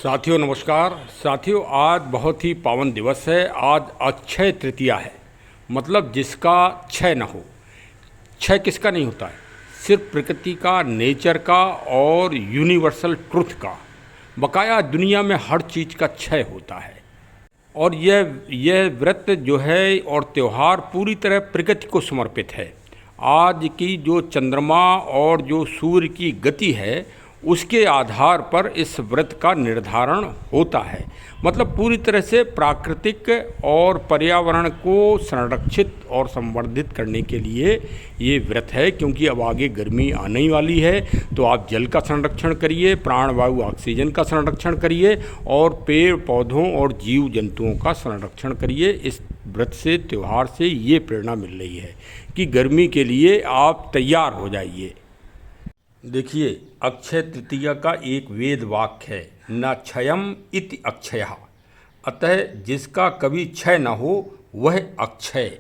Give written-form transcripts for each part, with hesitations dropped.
साथियों नमस्कार। साथियों, आज बहुत ही पावन दिवस है। आज अक्षय तृतीया है, मतलब जिसका क्षय न हो। क्षय किसका नहीं होता है? सिर्फ प्रकृति का, नेचर का और यूनिवर्सल ट्रुथ का। बकाया दुनिया में हर चीज़ का क्षय होता है। और यह व्रत जो है और त्यौहार पूरी तरह प्रकृति को समर्पित है। आज की जो चंद्रमा और जो सूर्य की गति है उसके आधार पर इस व्रत का निर्धारण होता है। मतलब पूरी तरह से प्राकृतिक और पर्यावरण को संरक्षित और संवर्धित करने के लिए ये व्रत है। क्योंकि अब आगे गर्मी आने ही वाली है, तो आप जल का संरक्षण करिए, प्राण वायु ऑक्सीजन का संरक्षण करिए और पेड़ पौधों और जीव जंतुओं का संरक्षण करिए। इस व्रत से, त्यौहार से ये प्रेरणा मिल रही है कि गर्मी के लिए आप तैयार हो जाइए। देखिए, अक्षय तृतीया का एक वेद वाक्य है, न क्षयम इति अक्षयः। अतः जिसका कभी क्षय न हो वह अक्षय।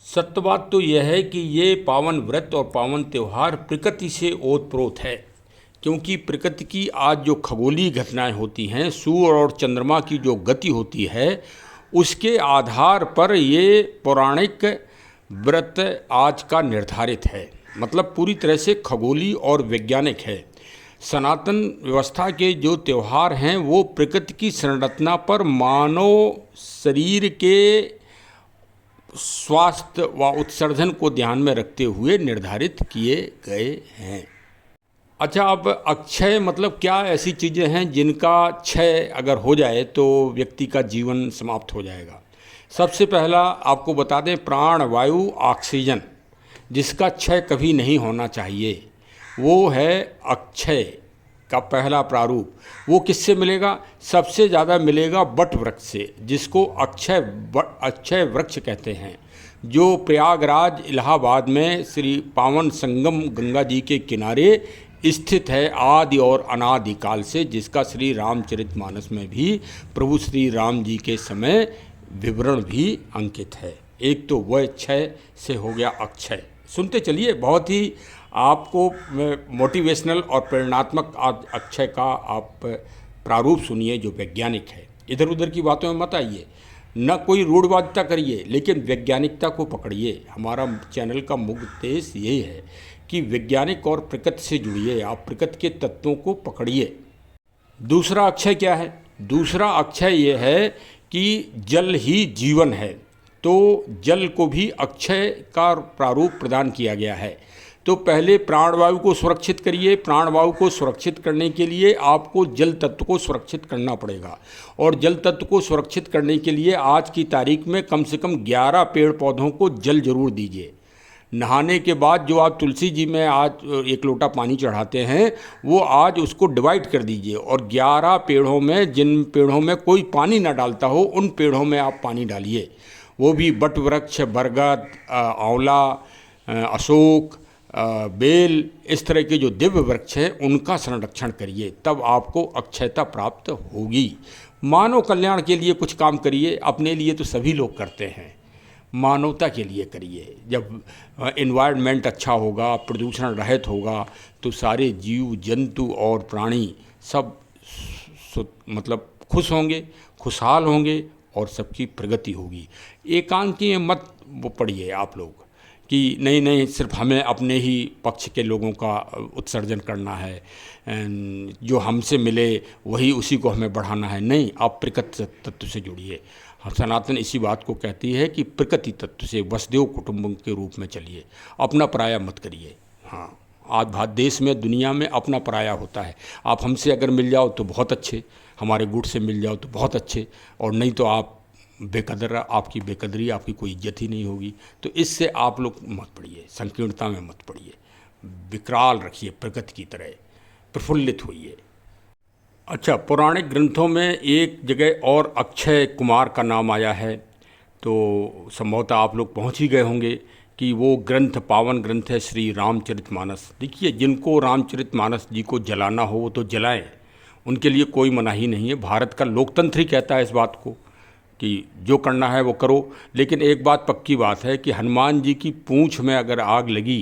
सत्य बात तो यह है कि ये पावन व्रत और पावन त्यौहार प्रकृति से ओतप्रोत है। क्योंकि प्रकृति की आज जो खगोलीय घटनाएं होती हैं, सूर्य और चंद्रमा की जो गति होती है, उसके आधार पर ये पौराणिक व्रत आज का निर्धारित है। मतलब पूरी तरह से खगोलीय और वैज्ञानिक है। सनातन व्यवस्था के जो त्यौहार हैं वो प्रकृति की संरचना पर मानव शरीर के स्वास्थ्य व उत्सर्जन को ध्यान में रखते हुए निर्धारित किए गए हैं। अच्छा, अब अक्षय मतलब क्या ऐसी चीज़ें हैं जिनका क्षय अगर हो जाए तो व्यक्ति का जीवन समाप्त हो जाएगा? सबसे पहला आपको बता दें, प्राण वायु ऑक्सीजन, जिसका क्षय कभी नहीं होना चाहिए, वो है अक्षय का पहला प्रारूप। वो किससे मिलेगा? सबसे ज़्यादा मिलेगा बट वृक्ष से, जिसको अक्षय वृक्ष कहते हैं, जो प्रयागराज इलाहाबाद में श्री पावन संगम गंगा जी के किनारे स्थित है आदि और अनादि काल से, जिसका श्री रामचरितमानस में भी प्रभु श्री राम जी के समय विवरण भी अंकित है। एक तो वह क्षय से हो गया अक्षय। सुनते चलिए, बहुत ही आपको मोटिवेशनल और प्रेरणात्मक अक्षय का आप प्रारूप सुनिए जो वैज्ञानिक है। इधर उधर की बातों में मत आइए, न कोई रूढ़वादिता करिए, लेकिन वैज्ञानिकता को पकड़िए। हमारा चैनल का मुख्य उद्देश्य यही है कि वैज्ञानिक और प्रकृति से जुड़िए, आप प्रकृति के तत्वों को पकड़िए। दूसरा अक्षय क्या है? दूसरा अक्षय ये है कि जल ही जीवन है, तो जल को भी अक्षय का प्रारूप प्रदान किया गया है। तो पहले प्राणवायु को सुरक्षित करिए। प्राणवायु को सुरक्षित करने के लिए आपको जल तत्व को सुरक्षित करना पड़ेगा। और जल तत्व को सुरक्षित करने के लिए आज की तारीख में कम से कम 11 पेड़ पौधों को जल जरूर दीजिए। नहाने के बाद जो आप तुलसी जी में आज 1 लोटा पानी चढ़ाते हैं, वो आज उसको डिवाइड कर दीजिए और 11 पेड़ों में, जिन पेड़ों में कोई पानी ना डालता हो, उन पेड़ों में आप पानी डालिए। वो भी बट वृक्ष, बरगद, आंवला, अशोक, बेल, इस तरह के जो दिव्य वृक्ष हैं उनका संरक्षण करिए, तब आपको अक्षयता प्राप्त होगी। मानव कल्याण के लिए कुछ काम करिए। अपने लिए तो सभी लोग करते हैं, मानवता के लिए करिए। जब एनवायरनमेंट अच्छा होगा, प्रदूषण रहित होगा, तो सारे जीव जंतु और प्राणी सब मतलब खुश होंगे, खुशहाल होंगे और सबकी प्रगति होगी। एकांकी मत वो पढ़िए आप लोग कि नहीं नहीं सिर्फ हमें अपने ही पक्ष के लोगों का उत्सर्जन करना है, जो हमसे मिले वही उसी को हमें बढ़ाना है। नहीं, आप प्रकृति तत्व से जुड़िए। सनातन इसी बात को कहती है कि प्रकृति तत्व से वसुदेव कुटुंबकम के रूप में चलिए, अपना पराया मत करिए। हाँ, आज भारत देश में, दुनिया में अपना पराया होता है। आप हमसे अगर मिल जाओ तो बहुत अच्छे, हमारे गुट से मिल जाओ तो बहुत अच्छे, और नहीं तो आप बेकदर, आपकी बेकदरी, आपकी कोई इज्जत ही नहीं होगी। तो इससे आप लोग मत पड़िए, संकीर्णता में मत पड़िए, विकराल रखिए, प्रकृति की तरह प्रफुल्लित होइए। अच्छा, पौराणिक ग्रंथों में एक जगह और अक्षय कुमार का नाम आया है, तो संभवतः आप लोग पहुंच ही गए होंगे कि वो ग्रंथ पावन ग्रंथ है श्री रामचरितमानस। देखिए, जिनको रामचरितमानस जी को जलाना हो वो तो जलाएं, उनके लिए कोई मनाही नहीं है। भारत का लोकतंत्र ही कहता है इस बात को कि जो करना है वो करो। लेकिन एक बात पक्की बात है कि हनुमान जी की पूंछ में अगर आग लगी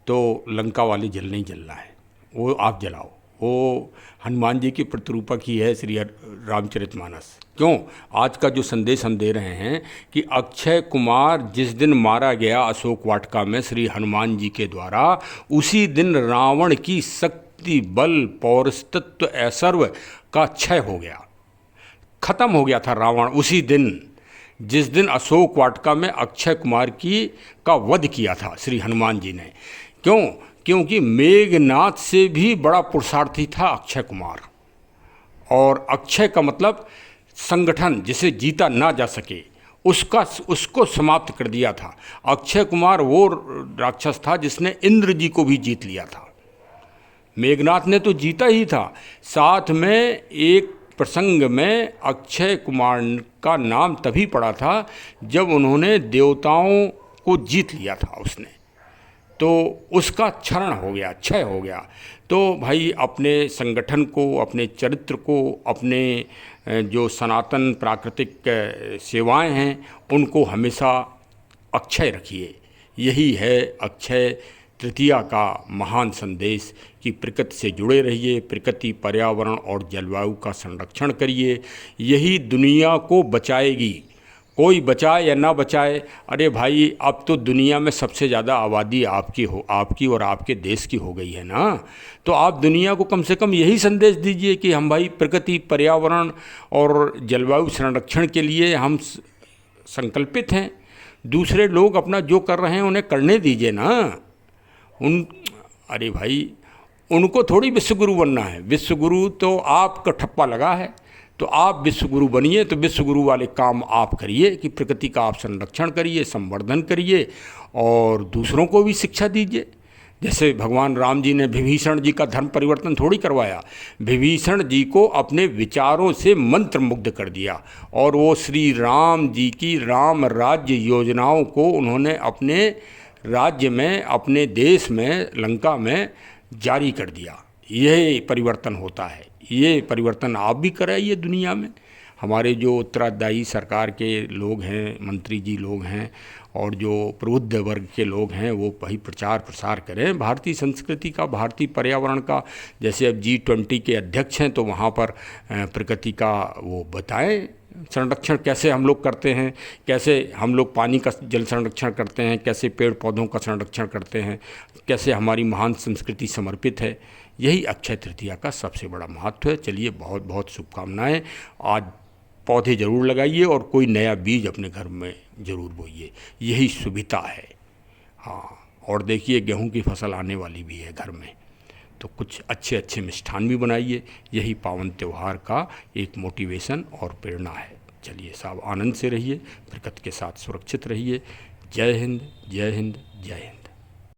तो लंका वाली जलना ही जलना है, वो आप जलाओ, वो हनुमान जी की प्रतिरूपक ही है श्री रामचरितमानस। क्यों? आज का जो संदेश हम दे रहे हैं कि अक्षय कुमार जिस दिन मारा गया अशोक वाटिका में श्री हनुमान जी के द्वारा, उसी दिन रावण की शक्ति, बल, पौरस्तत्व, ऐश्वर्य का क्षय हो गया, खत्म हो गया था रावण उसी दिन, जिस दिन अशोक वाटिका में अक्षय कुमार का वध किया था श्री हनुमान जी ने। क्यों? क्योंकि मेघनाथ से भी बड़ा पुरुषार्थी था अक्षय कुमार। और अक्षय का मतलब संगठन, जिसे जीता ना जा सके उसको समाप्त कर दिया था। अक्षय कुमार वो राक्षस था जिसने इंद्र जी को भी जीत लिया था। मेघनाथ ने तो जीता ही था, साथ में एक प्रसंग में अक्षय कुमार का नाम तभी पड़ा था जब उन्होंने देवताओं को जीत लिया था उसने, तो उसका क्षरण हो गया, क्षय हो गया। तो भाई अपने संगठन को, अपने चरित्र को, अपने जो सनातन प्राकृतिक सेवाएं हैं उनको हमेशा अक्षय रखिए। यही है अक्षय तृतीया का महान संदेश कि प्रकृति से जुड़े रहिए, प्रकृति, पर्यावरण और जलवायु का संरक्षण करिए। यही दुनिया को बचाएगी। कोई बचाए या ना बचाए, अरे भाई अब तो दुनिया में सबसे ज़्यादा आबादी आपकी और आपके देश की हो गई है ना। तो आप दुनिया को कम से कम यही संदेश दीजिए कि हम भाई प्रकृति, पर्यावरण और जलवायु संरक्षण के लिए हम संकल्पित हैं। दूसरे लोग अपना जो कर रहे हैं उन्हें करने दीजिए ना। अरे भाई उनको थोड़ी विश्वगुरु बनना है। विश्वगुरु तो आपका ठप्पा लगा है, तो आप विश्वगुरु बनिए, तो विश्वगुरु वाले काम आप करिए कि प्रकृति का आप संरक्षण करिए, संवर्धन करिए और दूसरों को भी शिक्षा दीजिए। जैसे भगवान राम जी ने विभीषण जी का धर्म परिवर्तन थोड़ी करवाया, विभीषण जी को अपने विचारों से मंत्र मुग्ध कर दिया और वो श्री राम जी की राम राज्य योजनाओं को उन्होंने अपने राज्य में, अपने देश में, लंका में जारी कर दिया। यह परिवर्तन होता है। ये परिवर्तन आप भी कराइए दुनिया में। हमारे जो उत्तराधिकारी सरकार के लोग हैं, मंत्री जी लोग हैं और जो प्रबुद्ध वर्ग के लोग हैं, वो वही प्रचार प्रसार करें भारतीय संस्कृति का, भारतीय पर्यावरण का। जैसे अब G20 के अध्यक्ष हैं तो वहाँ पर प्रकृति का वो बताएं संरक्षण कैसे हम लोग करते हैं, कैसे हम लोग पानी का जल संरक्षण करते हैं, कैसे पेड़ पौधों का संरक्षण करते हैं, कैसे हमारी महान संस्कृति समर्पित है। यही अक्षय तृतीया का सबसे बड़ा महत्व है। चलिए, बहुत बहुत शुभकामनाएं। आज पौधे ज़रूर लगाइए और कोई नया बीज अपने घर में ज़रूर बोइए, यही सुविधा है। हाँ, और देखिए गेहूं की फसल आने वाली भी है घर में, तो कुछ अच्छे अच्छे मिष्ठान भी बनाइए। यही पावन त्यौहार का एक मोटिवेशन और प्रेरणा है। चलिए साहब, आनंद से रहिए, प्रकृति के साथ सुरक्षित रहिए। जय हिंद, जय हिंद, जय हिंद।